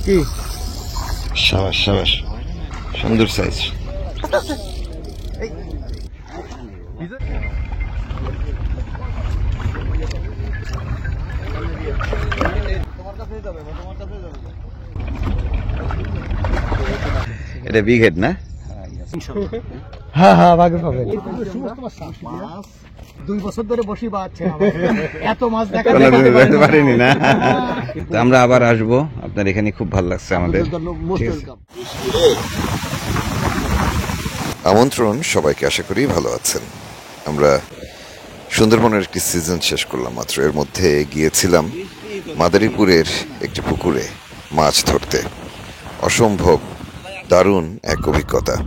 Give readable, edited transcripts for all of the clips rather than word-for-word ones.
কি সাবাস সাবাস, সুন্দর সাইজ। এটা বিগ হেড না? হ্যাঁ হ্যাঁ, ভাগে পাবেন। 2 বছর ধরে বসি বাচ্চা, এত মাছ দেখা দেখতে পারিনি না। তো আমরা আবার আসবো, আপনার এখানে খুব ভালো লাগছে আমাদের। আমন্ত্রণ সবাইকে, আশা করি ভালো আছেন। আমরা সুন্দরবনের একটি সিজন শেষ করলাম মাত্র। এর মধ্যে গিয়েছিলাম মাদারীপুরের একটি পুকুরে মাছ ধরতে। অসম্ভব দারুণ এক অভিজ্ঞতা।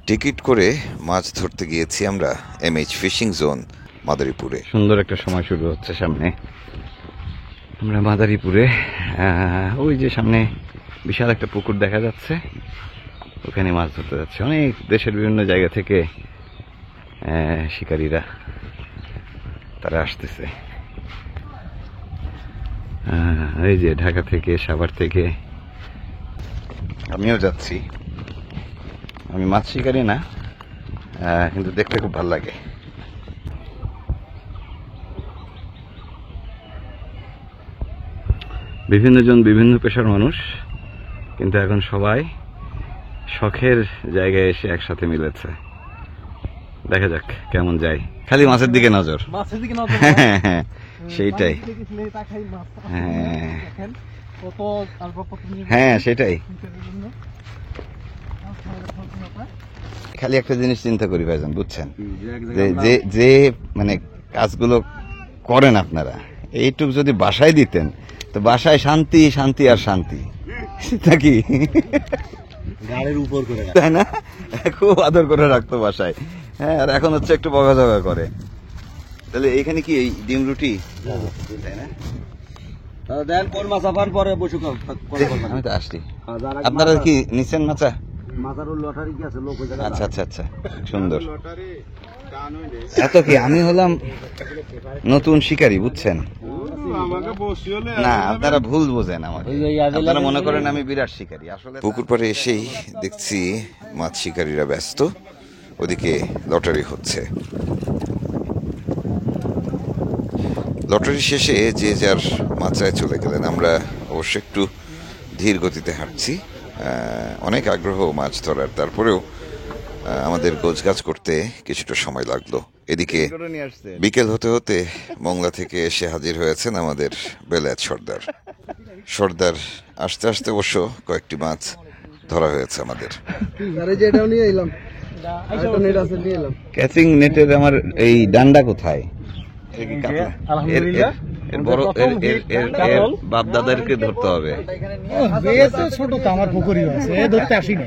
টিকিট করে মাছ ধরতে গিয়েছি আমরা এমএইচ ফিশিং জোন মাদারীপুরে। সুন্দর একটা সময় শুরু হচ্ছে সামনে। আমরা মাদারীপুরে, ওই যে সামনে বিশাল একটা পুকুর দেখা যাচ্ছে, ওখানে মাছ ধরতে যাচ্ছে। অনেক দেশের বিভিন্ন জায়গা থেকে শিকারীরা তারা আসতেছে। এই যে ঢাকা থেকে, সাভার থেকে। আমিও যাচ্ছি। আমি মাছ শিকারি না, কিন্তু দেখতে খুব ভালো লাগে। বিভিন্ন জন বিভিন্ন পেশার মানুষ, কিন্তু এখন সবাই শখের জায়গায় এসে একসাথে মিলেছে। দেখা যাক কেমন যায়। খালি মাছের দিকে নজর, সেইটাই। হ্যাঁ সেটাই। খালি একটা জিনিস চিন্তা করি ভাইজান, বুঝছেন, যে যে মানে কাজগুলো করেন আপনারা, এইটুক যদি বাসায় দিতেন তো বাসায় শান্তি শান্তি আর শান্তি, নাকি? গাড়ির উপর করে, তাই না? খুব আদর করে রাখতো বাসায়। হ্যাঁ, আর এখন হচ্ছে একটু বকাঝকা করে। তাহলে এইখানে কি এই ডিম রুটি, তাই না? আমি তো আসছি। আপনারা কি নিচ্ছেন মাচা? আচ্ছা আচ্ছা আচ্ছা, সুন্দর। এত কি, আমি হলাম নতুন শিকারী, বুঝছেন না? আপনারা ভুল বোঝেন আমাকে, আপনারা মনে করেন আমি বিরাট শিকারী। আসলে পুকুর পাড়ে এসেই দেখছি মাছ শিকারীরা ব্যস্ত, ওদিকে লটারি হচ্ছে। লটারি শেষে যে যার মাচায় চলে গেলেন। আমরা অবশ্য একটু ধীর গতিতে হাঁটছি, অনেক আগ্রহ মাছ ধরার, তারপরেও আমাদের গোছগাছ করতে কিছুটা সময় লাগলো। এদিকে বিকেল হতে হতে মংলা থেকে এসে হাজির হয়েছেন আমাদের বেলায়েত সর্দার। সর্দার আসতে আসতে অবশ্য কয়েকটি মাছ ধরা হয়েছে আমাদের। ক্যাচিং নেটের আমার এই ডান্ডা কোথায়? বাপ দাদারকে ধরতে হবে। ছোট তো আমার পুকুরি আছে, ধরতে আসি না।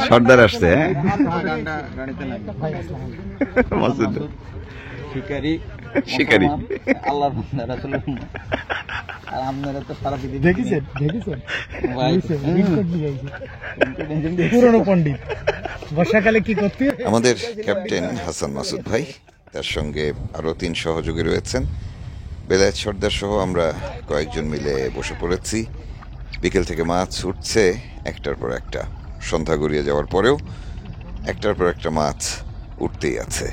সর্দার আসছে, শিকারি। পুরনো পণ্ডিত বর্ষাকালে কি করতে। আমাদের ক্যাপ্টেন হাসান মাসুদ ভাই, তার সঙ্গে আরো 3 সহযোগী রয়েছেন। বেলায়েত সর্দার সহ আমরা কয়েকজন মিলে বসে পড়েছি। বিকেল থেকে মাছ উঠছে একটার পর একটা। সন্ধ্যা গড়িয়ে যাওয়ার পরেও একটার পর একটা মাছ উঠতেই আছে।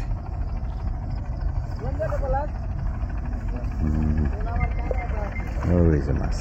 মাছ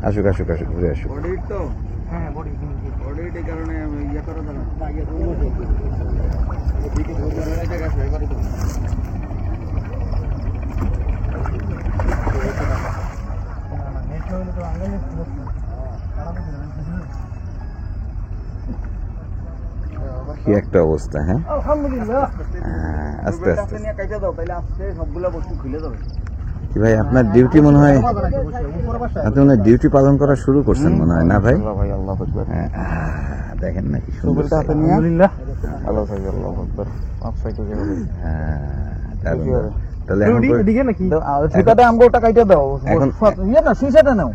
আসুক আসুক আসুক, ঘুরে আসুক। কি একটা অবস্থা। হ্যাঁ, আলহামদুলিল্লাহ। আস্তে আস্তে কাইটা দাও, তাইলে আস্তে সবগুলা বস্তু খুলে যাবে। কি ভাই, আপনার ডিউটি মনে হয়, আপনি মনে হয় ডিউটি পালন করা শুরু করছেন মনে হয়, না ভাই? ভাই আল্লাহ আকবার। হ্যাঁ, দেখেন না কি সুন্দর সুবিলটা হাতে size। নিয়ে আলহামদুলিল্লাহ। আল্লাহ আল্লাহ আকবার। আপ সাইডে যাবে। দারুণ, দারুণ। তাহলে এখন এদিকে নাকি? ঠিকাটা আমগো ওটা কাইটা দাও। এখন ইয়ে না সুইসাটা নাও।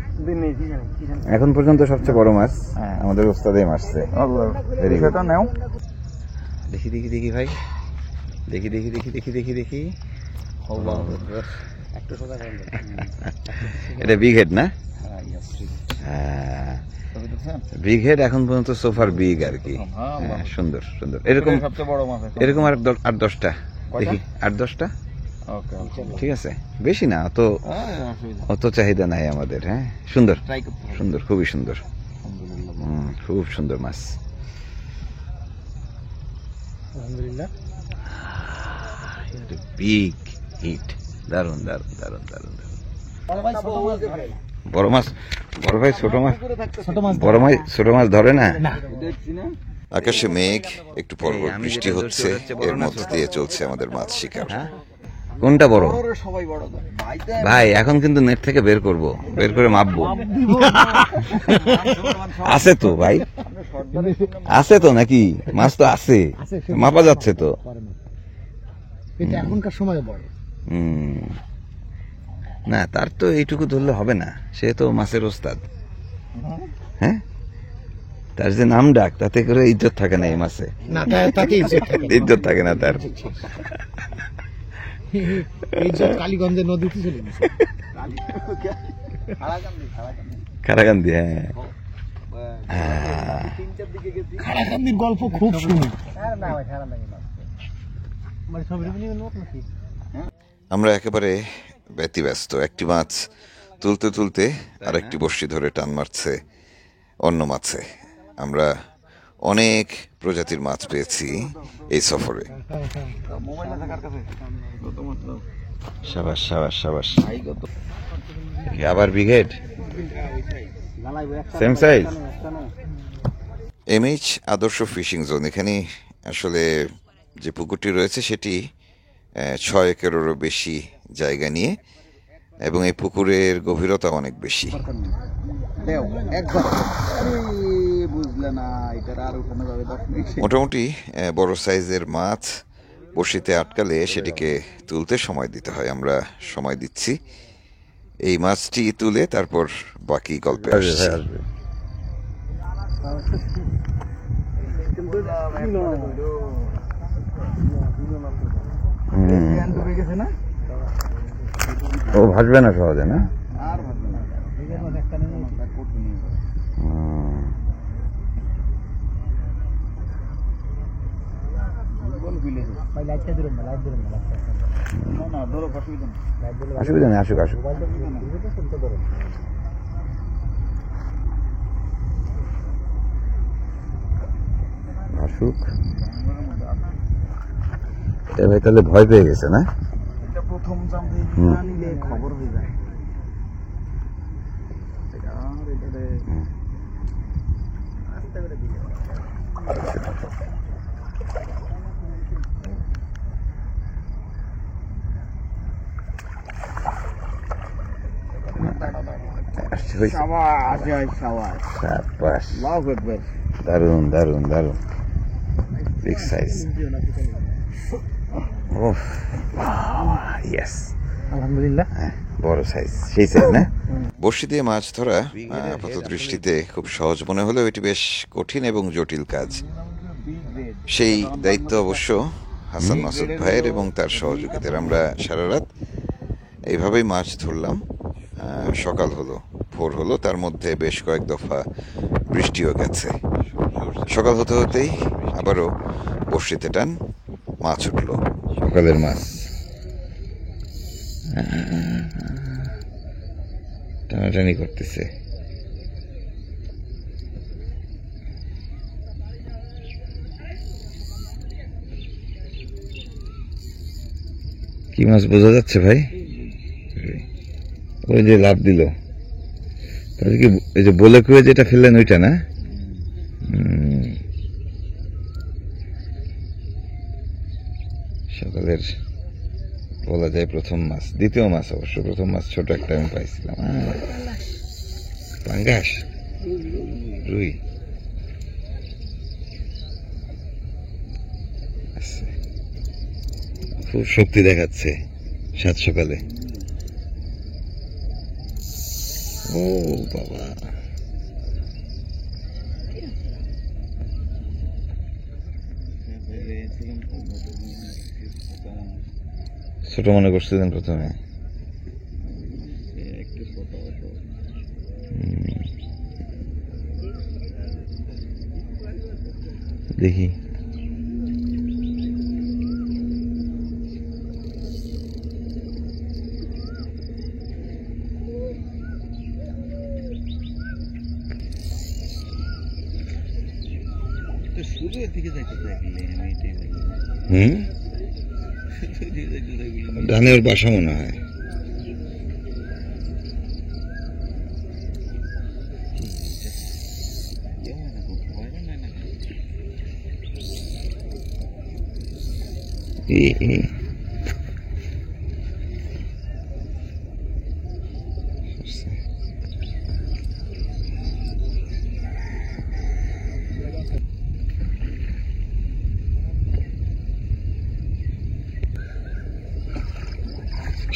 এখন পর্যন্ত সবচেয়ে বড় মাছ হ্যাঁ। আমাদের ওস্তাদেই মারছে। আল্লাহ। Very good. সেটা নাও। দেখি দেখি দেখি ভাই, দেখি দেখি দেখি দেখি দেখি দেখি। আল্লাহু আকবার। এটা বিগ হেড না? বিগ হেড এখন পর্যন্ত সোফার বিগ আর কি। হ্যাঁ, সুন্দর সুন্দর। এরকম সবচেয়ে বড় মাছ। এরকম আর 8-10টা দেখি, 8-10টা। ওকে। ঠিক আছে, বেশি না, অত চাহিদা নাই আমাদের। হ্যাঁ, সুন্দর ট্রাই করতে হবে। সুন্দর, খুবই সুন্দর। আলহামদুলিল্লাহ। খুব সুন্দর মাছ। আলহামদুলিল্লাহ। বিগ হিট, দারুন দারুন দারুন দারুন দারুন। বড় মাছ, বড় ভাই ছোট মাছ, বড় মাছ ছোট মাছ ধরে না। আকাশে মেঘ, একটু পর পর বৃষ্টি হচ্ছে, এর মধ্য দিয়ে চলছে আমাদের মাছ শিকার। কোনটা বড় সবাই বড় করে। ভাই? এখন কিন্তু নেট থেকে বের করব, বের করে মাপবো। আছে তো ভাই, আছে তো নাকি? মাছ তো আছে, মাপা যাচ্ছে তো। এটা এখনকার সময় বড়। না, তার তো এইটুকু ধরলে হবে না, সে তো মাছের ওস্তাদ। হ্যাঁ, তার যে নাম ডাক, তাতে করে ইজ্জত থাকে না এই মাছে। না, তাকে ইজ্জত থাকে না তার। ইজ্জত কালীগঞ্জের নদীতে চলে গেছে। কারাকান্দি। হ্যাঁ, খারাকান্দির গল্প খুব শুনি। আমরা একেবারে ব্যতিব্যস্ত। একটি মাছ তুলতে তুলতে আরেকটি বড়শি ধরে টান মারছে অন্য মাছে। আমরা অনেক প্রজাতির মাছ পেয়েছি এই সফরে। সাবাস সাবাস সাবাস। আবার ব্রিগেড, সেম সাইজ। এমএইচ আদর্শ ফিশিং জোন, এখানে আসলে যে পুকুরটি রয়েছে সেটি 6 একরেরও বেশি জায়গা নিয়ে, এবং এই পুকুরের গভীরতা অনেক বেশি। মোটামুটি বড় সাইজের মাছ বড়শিতে আটকালে সেটিকে তুলতে সময় দিতে হয়। আমরা সময় দিচ্ছি, এই মাছটি তুলে তারপর বাকি গল্পে আসছি। ও ভাসবে না সহজে, না? অসুবিধা নেই, আসুক আসুক। আসুক। এটা ভাই তাহলে ভয় পেয়ে গেছে, না? প্রথম জানতে নিলে খবর হয়ে যায়। দারুন দারুন দারুন, বিগ সাইজ। আলহামদুলিল্লাহ, বড় সাইজ, সেই সাইজ না? বড়শি দিয়ে মাছ ধরা আপাত দৃষ্টিতে খুব সহজ মনে হলেও এটি বেশ কঠিন এবং জটিল কাজ। সেই দায়িত্ব অবশ্য হাসান মাসুদ ভাইয়ের এবং তার সহযোগীদের। আমরা সারা রাত এইভাবেই মাছ ধরলাম। সকাল হলো, ভোর হলো, তার মধ্যে বেশ কয়েক দফা বৃষ্টিও গেছে। সকাল হতে হতেই আবারও বড়শিতে টান, মাছ উঠল। সকালের মাছ টানাটানি করতেছে। কি মাছ বোঝা যাচ্ছে ভাই? ওই যে লাভ দিল, তাহলে কি এই যে বলে কুয়ে যেটা ফেললেন ওইটা, না? সকালের বলা যায় প্রথম মাছ, দ্বিতীয় মাছ অবশ্য, প্রথম মাছ ছোট একটা আমি পাইছিলাম। পাঙ্গাস, রুই আচ্ছা, খুব শক্তি দেখাচ্ছে সাত সকালে। ও বাবা, ছোট মনে করছিলেন প্রথমে? দেখি সূর্যের দিকে যাইতে থাকলে আমি এটাই বলি। ডানে ওর বাসা মনে হয়।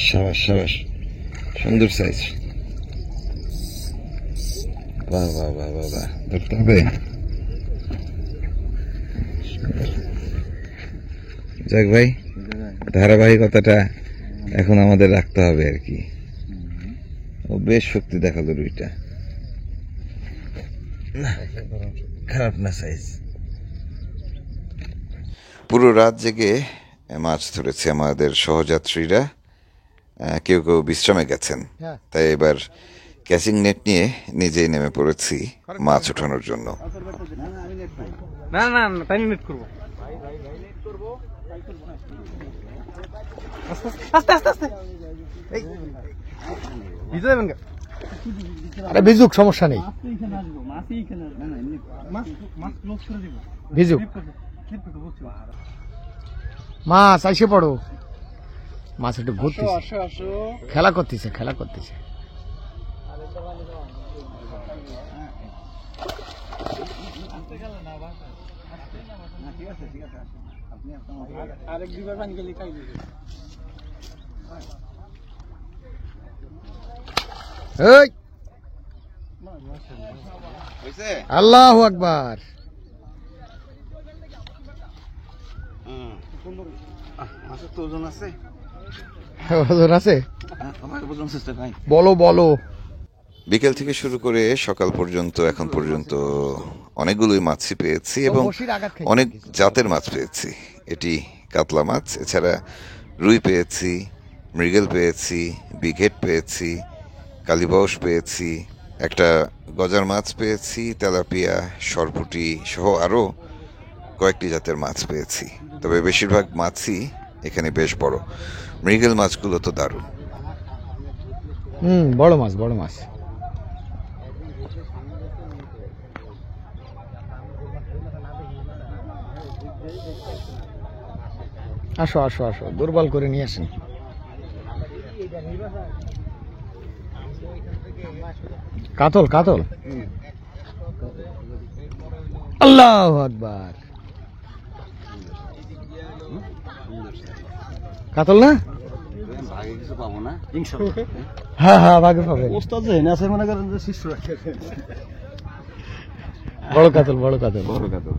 সাবাস সাবাস, সুন্দর সাইজ। বাহ বাহ বাহ বাহ বাহ, ধরতে হবে। যাক ভাই, ধারাবাহিকতাটা এখন আমাদের রাখতে হবে আর কি। ও বেশ শক্তি দেখালো রুইটা, খারাপ না সাইজ। পুরো রাত জেগে মাছ ধরেছে আমাদের সহযাত্রীরা, কেউ কেউ বিশ্রামে গেছেন। তাই এবার ক্যাচিং নেট নিয়ে নিজেই নেমে পড়েছি মাছ ওঠানোর জন্য। না না না, তাই নেট করবো। আস্তে আস্তে আস্তে, ভিজে যাবেন। আরে ভিজুক, সমস্যা নেই, ভিজুক। মাছ আইসে পড়ো, মাছ একটু ঘুরতেছে, খেলা করতেছে, খেলা করতেছে। আল্লাহু আকবার। মাছের তো ওজন আছে, ওজন আছে, ওজন চেষ্টা ভাই। বলো বলো। বিকেল থেকে শুরু করে সকাল পর্যন্ত এখন পর্যন্ত অনেকগুলোই মাছই পেয়েছি এবং অনেক জাতের মাছ পেয়েছি। এটি কাতলা মাছ, এছাড়া রুই পেয়েছি, মৃগেল পেয়েছি, বিঘেট পেয়েছি, কালীবাউস পেয়েছি, একটা গজার মাছ পেয়েছি, তেলাপিয়া, সরপুঁটি সহ আরও কয়েকটি জাতের মাছ পেয়েছি। তবে বেশিরভাগ মাছই এখানে বেশ বড়। মৃগেল মাছগুলো তো দারুণ। বড় মাছ, বড় মাছ। আসো আসো আসো, দুর্বল করে নিয়ে আসেন। কাতল কাতল, আল্লাহু আকবার। কাতল না? ভাগে কিছু পাবো না, হ্যাঁ হ্যাঁ, ভাগে পাবেন। ওস্তাদ যে আছে মনে করেন যে শিষ্য বড় কাতল, বড় কাতল, বড় কাতল।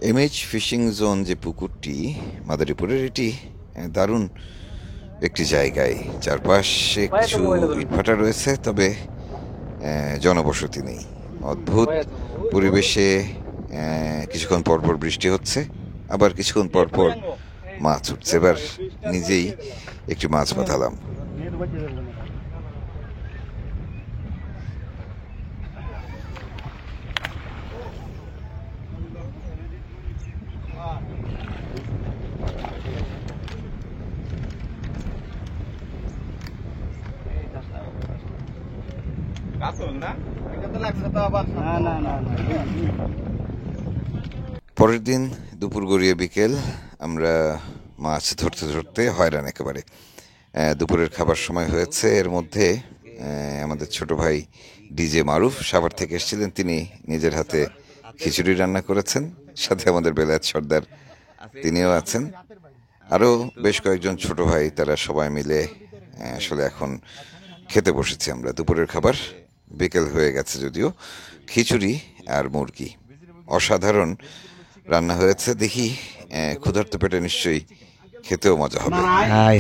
এমএইচ ফিশিং জোন যে পুকুরটি মাদারীপুরের, এটি দারুণ একটি জায়গায়। চারপাশে কিছু ইটভাটা রয়েছে, তবে জনবসতি নেই। অদ্ভুত পরিবেশে কিছুক্ষণ পরপর বৃষ্টি হচ্ছে, আবার কিছুক্ষণ পরপর মাছ উঠছে। এবার নিজেই একটি মাছ বাঁধালাম। পরের দিন দুপুর গড়িয়ে বিকেল, আমরা মাছ ধরতে ধরতে হয়রান একেবারে। দুপুরের খাবার সময় হয়েছে। এর মধ্যে আমাদের ছোট ভাই ডিজে মারুফ সাভার থেকে এসেছিলেন, তিনি নিজের হাতে খিচুড়ি রান্না করেছেন। সাথে আমাদের বেলায়েত সর্দার, তিনিও আছেন। আরও বেশ কয়েকজন ছোট ভাই, তারা সবাই মিলে আসলে এখন খেতে বসেছি আমরা দুপুরের খাবার। বিকেল হয়ে গেছে যদিও। খিচুড়ি আর মুরগি অসাধারণ রান্না হয়েছে। দেখি ক্ষুধার্ত পেটে নিশ্চয়ই খেতেও মজা হবে। হাই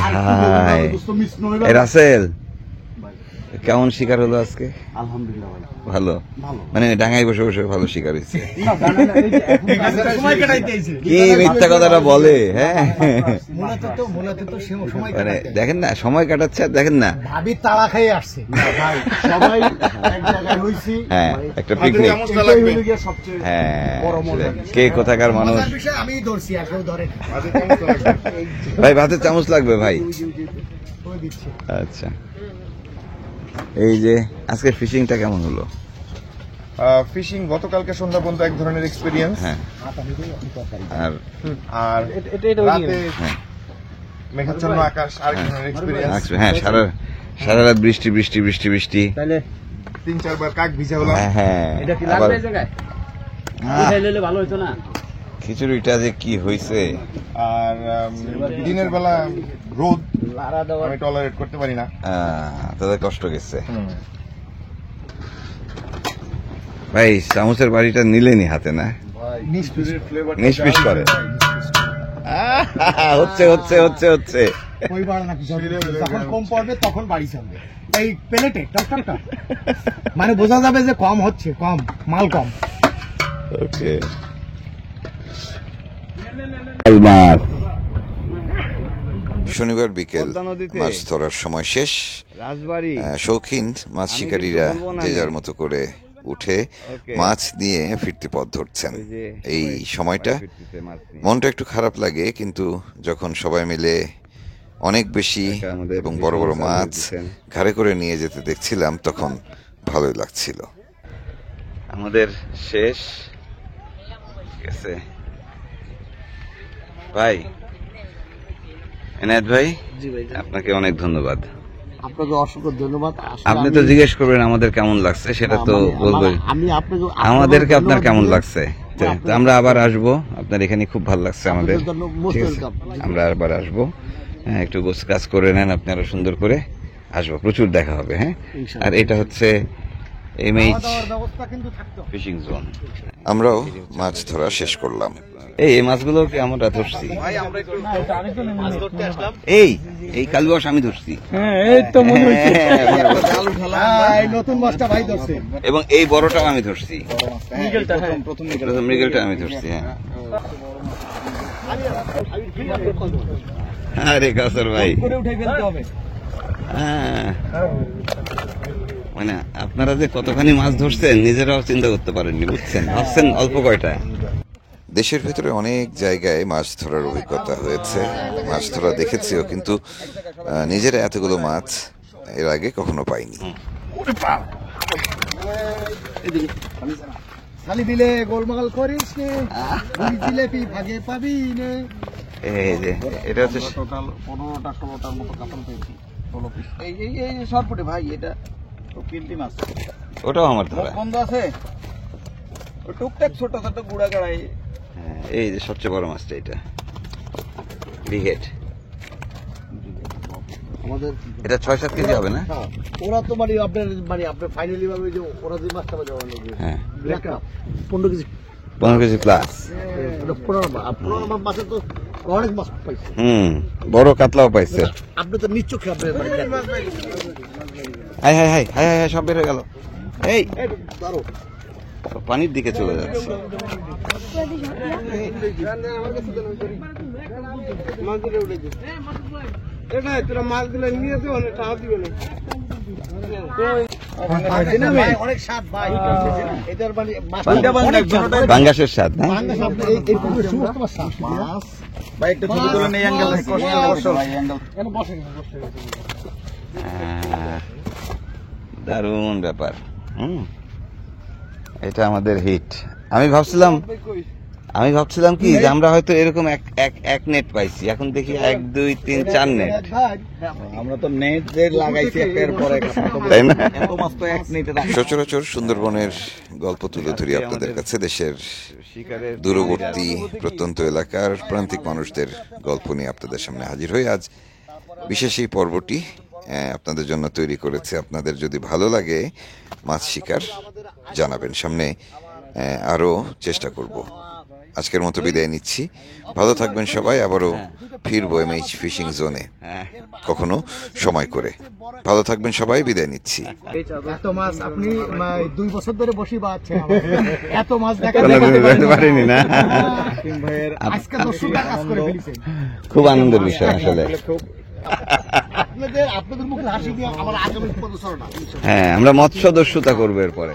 হাই রাসেল, কেমন শিকার হলো আজকে? আলহামদুলিল্লাহ ভাই, ভালো, ভালো। মানে ডাঙায় বসে বসে ভালো শিকার হয়েছে। না, জানেন না, এই যে এখন সময় কাটাইতেছে। কি মিথ্যা কথাটা বলে, হ্যাঁ মূলত তো সময় মানে কাটাইতে। দেখেন না, সময় কাটাচ্ছে আর দেখেন না। ভাবি তাড়া খেয়ে আসছে। না ভাই, সবাই এক জায়গায় হইছি। হ্যাঁ, একটা পিকনিক। এটাই হইলো গিয়ে সবচেয়ে হ্যাঁ, বড় মজা। কে কোথাকার মানুষ। মজার বিষয় আমি ধরছি, আর কেউ ধরে না। ভাই ভাতের চামচ লাগবে ভাই। ওই দিচ্ছে। আচ্ছা, এই যে আজকে ফিশিংটা কেমন হলো? ফিশিং গতকালকে সন্ধ্যা পর্যন্ত এক ধরনের এক্সপিরিয়েন্স, হ্যাঁ, আর আর রাতে হ্যাঁ মেঘাচ্ছন্ন আকাশ আরেক ধরনের এক্সপিরিয়েন্স। হ্যাঁ, সারা রাত বৃষ্টি বৃষ্টি বৃষ্টি বৃষ্টি। তাহলে 3-4 বার কাক ভিজা হলাম। হ্যাঁ, এটা কি আবার লাগবে এই জায়গায়? উঠাইলে ভালো হতো না? খিচুড়িটা যে কি হয়েছে। আর দিনের বেলা রোদ লাড়া দেওয়া। আমি টলারেট করতে পারি না। তাদের কষ্ট গেছে। ভাই চামচের বাড়িটা নিলেনি হাতে না, নিষ্পিস করে। হচ্ছে হচ্ছে হচ্ছে হচ্ছে ওই বার নাকি যখন কম পড়বে তখন বাড়ি চলবে। এই প্লেটে টকটকটা মানে বোঝা যাবে যে কম হচ্ছে, কম মাল কম। ওকে। শনিবার বিকেল, মাছ ধরার সময় শেষ। শৌখিন মাছ শিকারীরা যে যার মতো করে উঠে মাছ নিয়ে ফিরতে পথ ধরছেন। এই সময়টা মনটা একটু খারাপ লাগে, কিন্তু যখন সবাই মিলে অনেক বেশি এবং বড় বড় মাছ ঘাড়ে করে নিয়ে যেতে দেখছিলাম, তখন ভালোই লাগছিল। আমাদের শেষ গেছে ভাই। এনায়েত ভাই, জি ভাই, আপনাকে অনেক ধন্যবাদ। আপনাকে অসংখ্য ধন্যবাদ। আপনি তো জিজ্ঞেস করবেন আমাদের কেমন লাগছে, সেটা তো বলবো। আমি আপনাকে আমাদেরকে আপনার কেমন লাগছে, তো আমরা আবার আসবো। আপনার এখানে খুব ভালো লাগছে আমাদের, ঠিক আছে? আমরা আবার আসবো। হ্যাঁ, একটু গোছ কাজ করে নেন আপনারা সুন্দর করে, আসবো, প্রচুর দেখা হবে। হ্যাঁ, আর এটা হচ্ছে এমএইচ ব্যবস্থা কিন্তু থাকতো। Fishing zone. আমরাও মাছ ধরা শেষ করলাম। এই মাছগুলো কি আমরা ধরছি? এই কালুয়াস আমি ধরছি। এই তো মনে হচ্ছে নতুন মাছটা ভাই ধরছে। এবং এই বড়টাও আমি ধরছি, প্রথম মৃগেলটা আমি ধরছি। হ্যাঁ, আরে কাসর ভাই, উঠে ফেলতে হবে। হ্যাঁ, মানে আপনারা যে কতখানি মাছ ধরছেন নিজেরাও চিন্তা করতে পারেননি, বুঝছেন? ভাবছেন অল্প কয়টা। দেশের ভেতরে অনেক জায়গায় মাছ ধরার অভিজ্ঞতা হয়েছে, মাছ ধরা দেখেছিও, কিন্তু নিজেরা এতগুলো মাছ এর আগে কখনো পাইনি। খালি দিলে গোলমাল করিস নে, বুড়ি জিলেপি ভাগে পাবি নে। এই যে এটা হচ্ছে টোটাল 15টা 16টার মতো কাতল পেয়েছি, 16 পিস। এই এই এই সরপুটে ভাই, এটা তো কিলটি মাছ। ওটাও আমার ধরা। বন্ধ আছে ওই টুকটাক ছোট ছোট গুড়া গাড়াই। হ্যাঁ, এই যে সবচেয়ে বড় মাছটা, এটা ব্রিগেড। আমাদের এটা 6-7 কেজি হবে না? ওরা তো আপনার ফাইনালি ভাবে যে ওরা যে মাছটা বাজে হ্যাঁ, 15 কেজি 15 কেজি প্লাস। পুরো মাছের তো অনেক মাছ পাইছে। বড় কাতলাও পাইছে। আপনি তো নিশ্চয় খাবেন। High high high high high, সব বের হয়ে গেল। এই দাঁড়ো, পানির দিকে চলে যাচ্ছে। অনেক স্বাদ ভাই। এটার মানে বাঙ্গাসের স্বাদ না? সমস্ত মাছ ভাই, একটা ছবি তুলে নেই অ্যাঙ্গেল বসে। দারুণ ব্যাপার। এটা আমাদের হিট। আমি ভাবছিলাম আমি ভাবছিলাম কি যে আমরা হয়তো এরকম এক নেট পাইছি, এখন দেখি 1 2 3 4 নেট। আমরা তো নেট যে লাগাইছি একের পর এক, তাই না? এত মাছ তো এক নেটে সচরাচর সুন্দরবনের গল্প তুলে ধরি আপনাদের কাছে, দেশের দূরবর্তী প্রত্যন্ত এলাকার প্রান্তিক মানুষদের গল্প নিয়ে আপনাদের সামনে হাজির হয়ে আজ বিশেষ এই পর্বটি আপনাদের জন্য তৈরি করেছে। আপনাদের যদি ভালো লাগে মাছ শিকার জানাবেন, সামনে আরও চেষ্টা করব। আজকের মতো বিদায় নিচ্ছি, ভালো থাকবেন সবাই। আবারও ফিরবো এমএইচ ফিশিং জোনে কখনো সময় করে। ভালো থাকবেন সবাই, বিদায় নিচ্ছি। এত মাছ আপনি 2 বছর ধরে বসি বাচ্চা এত মাছ দেখা কোনোদিন দেখতে পারিনি না। আজকে 10টা কাজ করে ফেলেছেন। খুব আনন্দের বিষয় আসলে। আপনাদের মুখে হাসি দিয়ে আমার আগামী 15 না। হ্যাঁ, আমরা মৎস্য দস্যুতা করবো এরপরে।